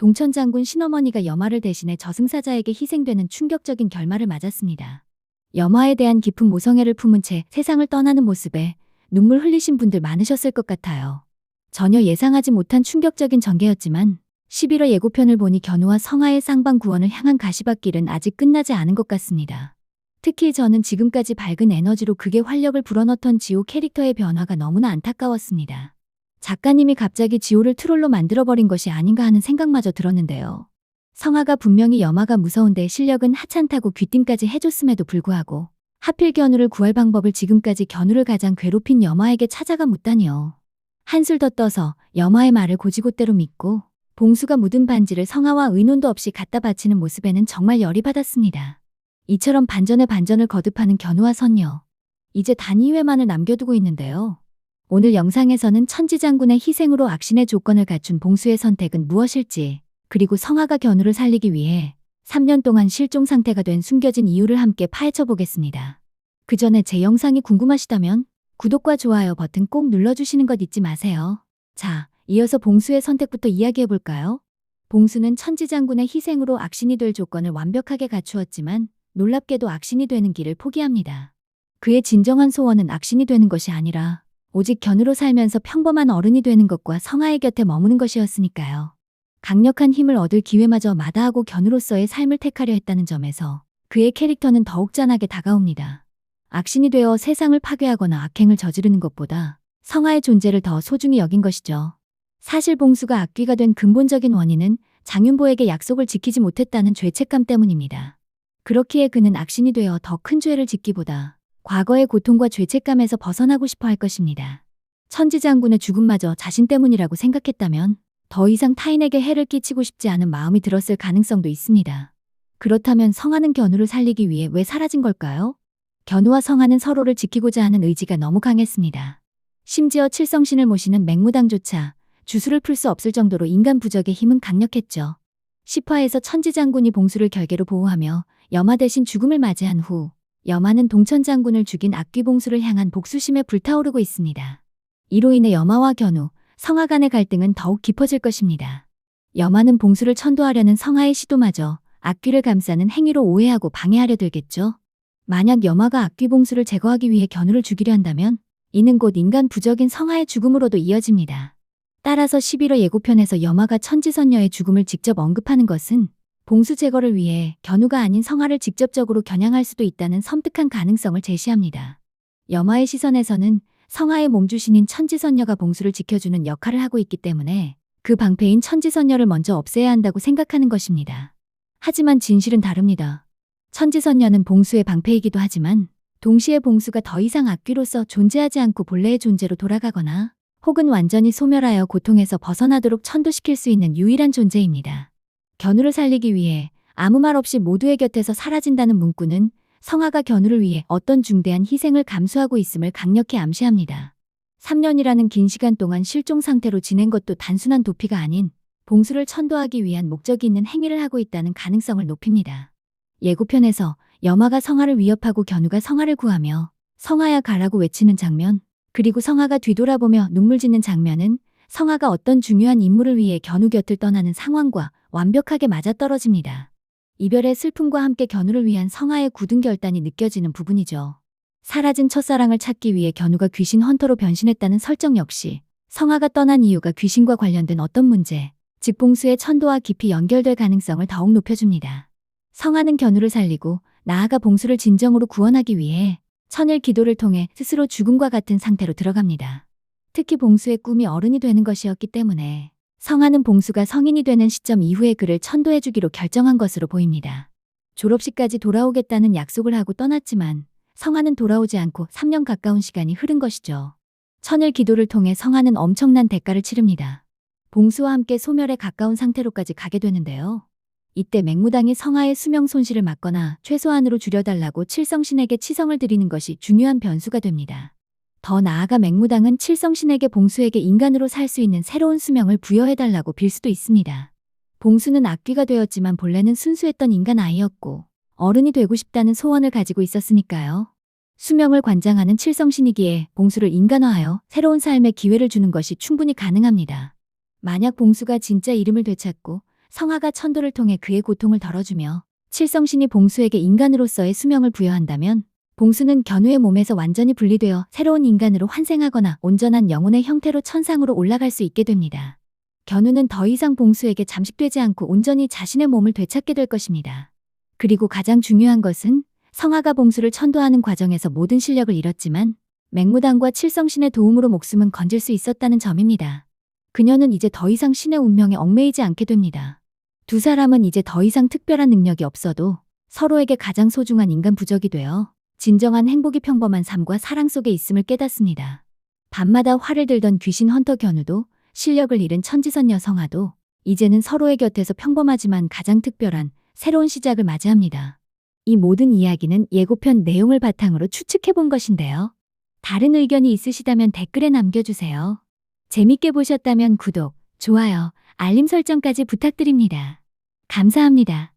동천 장군 신어머니가 여마를 대신해 저승사자에게 희생되는 충격적인 결말을 맞았습니다. 여마에 대한 깊은 모성애를 품은 채 세상을 떠나는 모습에 눈물 흘리신 분들 많으셨을 것 같아요. 전혀 예상하지 못한 충격적인 전개였지만 11화 예고편을 보니 견우와 성하의 쌍방 구원을 향한 가시밭길은 아직 끝나지 않은 것 같습니다. 특히 저는 지금까지 밝은 에너지로 극의 활력을 불어넣던 지호 캐릭터의 변화가 너무나 안타까웠습니다. 작가님이 갑자기 지호를 트롤로 만들어버린 것이 아닌가 하는 생각마저 들었는데요. 성하가 분명히 여마가 무서운데 실력은 하찮다고 귀띔까지 해줬음에도 불구하고 하필 견우를 구할 방법을 지금까지 견우를 가장 괴롭힌 여마에게 찾아가 묻다니요. 한술 더 떠서 여마의 말을 고지고대로 믿고 봉수가 묻은 반지를 성하와 의논도 없이 갖다 바치는 모습에는 정말 열이 받았습니다. 이처럼 반전에 반전을 거듭하는 견우와 선녀. 이제 단 2회만을 남겨두고 있는데요. 오늘 영상에서는 천지장군의 희생으로 악신의 조건을 갖춘 봉수의 선택은 무엇일지, 그리고 성하가 견우를 살리기 위해 3년 동안 실종 상태가 된 숨겨진 이유를 함께 파헤쳐 보겠습니다. 그 전에 제 영상이 궁금하시다면 구독과 좋아요 버튼 꼭 눌러주시는 것 잊지 마세요. 자, 이어서 봉수의 선택부터 이야기해볼까요? 봉수는 천지장군의 희생으로 악신이 될 조건을 완벽하게 갖추었지만 놀랍게도 악신이 되는 길을 포기합니다. 그의 진정한 소원은 악신이 되는 것이 아니라 오직 견우로 살면서 평범한 어른이 되는 것과 성하의 곁에 머무는 것이었으니까요. 강력한 힘을 얻을 기회마저 마다하고 견우로서의 삶을 택하려 했다는 점에서 그의 캐릭터는 더욱 짠하게 다가옵니다. 악신이 되어 세상을 파괴하거나 악행을 저지르는 것보다 성하의 존재를 더 소중히 여긴 것이죠. 사실 봉수가 악귀가 된 근본적인 원인은 장윤보에게 약속을 지키지 못했다는 죄책감 때문입니다. 그렇기에 그는 악신이 되어 더 큰 죄를 짓기보다 과거의 고통과 죄책감에서 벗어나고 싶어 할 것입니다. 천지장군의 죽음마저 자신 때문이라고 생각했다면 더 이상 타인에게 해를 끼치고 싶지 않은 마음이 들었을 가능성도 있습니다. 그렇다면 성하는 견우를 살리기 위해 왜 사라진 걸까요? 견우와 성하는 서로를 지키고자 하는 의지가 너무 강했습니다. 심지어 칠성신을 모시는 맹무당조차 주술을 풀 수 없을 정도로 인간 부적의 힘은 강력했죠. 10화에서 천지장군이 봉수를 결계로 보호하며 여마 대신 죽음을 맞이한 후 여마는 동천장군을 죽인 악귀 봉수를 향한 복수심에 불타오르고 있습니다. 이로 인해 여마와 견우, 성하 간의 갈등은 더욱 깊어질 것입니다. 여마는 봉수를 천도하려는 성하의 시도마저 악귀를 감싸는 행위로 오해하고 방해하려 들겠죠. 만약 여마가 악귀 봉수를 제거하기 위해 견우를 죽이려 한다면 이는 곧 인간 부적인 성하의 죽음으로도 이어집니다. 따라서 11화 예고편에서 여마가 천지선녀의 죽음을 직접 언급하는 것은 봉수 제거를 위해 견우가 아닌 성하를 직접적으로 겨냥할 수도 있다는 섬뜩한 가능성을 제시합니다. 여마의 시선에서는 성하의 몸주신인 천지선녀가 봉수를 지켜주는 역할을 하고 있기 때문에 그 방패인 천지선녀를 먼저 없애야 한다고 생각하는 것입니다. 하지만 진실은 다릅니다. 천지선녀는 봉수의 방패이기도 하지만 동시에 봉수가 더 이상 악귀로서 존재하지 않고 본래의 존재로 돌아가거나 혹은 완전히 소멸하여 고통에서 벗어나도록 천도시킬 수 있는 유일한 존재입니다. 견우를 살리기 위해 아무 말 없이 모두의 곁에서 사라진다는 문구는 성하가 견우를 위해 어떤 중대한 희생을 감수하고 있음을 강력히 암시합니다. 3년이라는 긴 시간 동안 실종 상태로 지낸 것도 단순한 도피가 아닌 봉수를 천도하기 위한 목적이 있는 행위를 하고 있다는 가능성을 높입니다. 예고편에서 여마가 성하를 위협하고 견우가 성하를 구하며 성하야 가라고 외치는 장면, 그리고 성하가 뒤돌아보며 눈물 짓는 장면은 성하가 어떤 중요한 임무를 위해 견우 곁을 떠나는 상황과 완벽하게 맞아떨어집니다. 이별의 슬픔과 함께 견우를 위한 성하의 굳은 결단이 느껴지는 부분이죠. 사라진 첫사랑을 찾기 위해 견우가 귀신 헌터로 변신했다는 설정 역시 성하가 떠난 이유가 귀신과 관련된 어떤 문제, 즉 봉수의 천도와 깊이 연결될 가능성을 더욱 높여줍니다. 성하는 견우를 살리고 나아가 봉수를 진정으로 구원하기 위해 천일 기도를 통해 스스로 죽음과 같은 상태로 들어갑니다. 특히 봉수의 꿈이 어른이 되는 것이었기 때문에 성하는 봉수가 성인이 되는 시점 이후에 그를 천도해주기로 결정한 것으로 보입니다. 졸업식까지 돌아오겠다는 약속을 하고 떠났지만 성하는 돌아오지 않고 3년 가까운 시간이 흐른 것이죠. 천일 기도를 통해 성하는 엄청난 대가를 치릅니다. 봉수와 함께 소멸에 가까운 상태로까지 가게 되는데요. 이때 맹무당이 성하의 수명 손실을 막거나 최소한으로 줄여달라고 칠성신에게 치성을 드리는 것이 중요한 변수가 됩니다. 더 나아가 맹무당은 칠성신에게 봉수에게 인간으로 살 수 있는 새로운 수명을 부여해달라고 빌 수도 있습니다. 봉수는 악귀가 되었지만 본래는 순수했던 인간 아이였고 어른이 되고 싶다는 소원을 가지고 있었으니까요. 수명을 관장하는 칠성신이기에 봉수를 인간화하여 새로운 삶의 기회를 주는 것이 충분히 가능합니다. 만약 봉수가 진짜 이름을 되찾고 성화가 천도를 통해 그의 고통을 덜어주며 칠성신이 봉수에게 인간으로서의 수명을 부여한다면 봉수는 견우의 몸에서 완전히 분리되어 새로운 인간으로 환생하거나 온전한 영혼의 형태로 천상으로 올라갈 수 있게 됩니다. 견우는 더 이상 봉수에게 잠식되지 않고 온전히 자신의 몸을 되찾게 될 것입니다. 그리고 가장 중요한 것은 성화가 봉수를 천도하는 과정에서 모든 실력을 잃었지만 맹무당과 칠성신의 도움으로 목숨은 건질 수 있었다는 점입니다. 그녀는 이제 더 이상 신의 운명에 얽매이지 않게 됩니다. 두 사람은 이제 더 이상 특별한 능력이 없어도 서로에게 가장 소중한 인간 부적이 되어 진정한 행복이 평범한 삶과 사랑 속에 있음을 깨닫습니다. 밤마다 활을 들던 귀신 헌터 견우도 실력을 잃은 천지선녀 성화도 이제는 서로의 곁에서 평범하지만 가장 특별한 새로운 시작을 맞이합니다. 이 모든 이야기는 예고편 내용을 바탕으로 추측해본 것인데요. 다른 의견이 있으시다면 댓글에 남겨주세요. 재밌게 보셨다면 구독, 좋아요, 알림 설정까지 부탁드립니다. 감사합니다.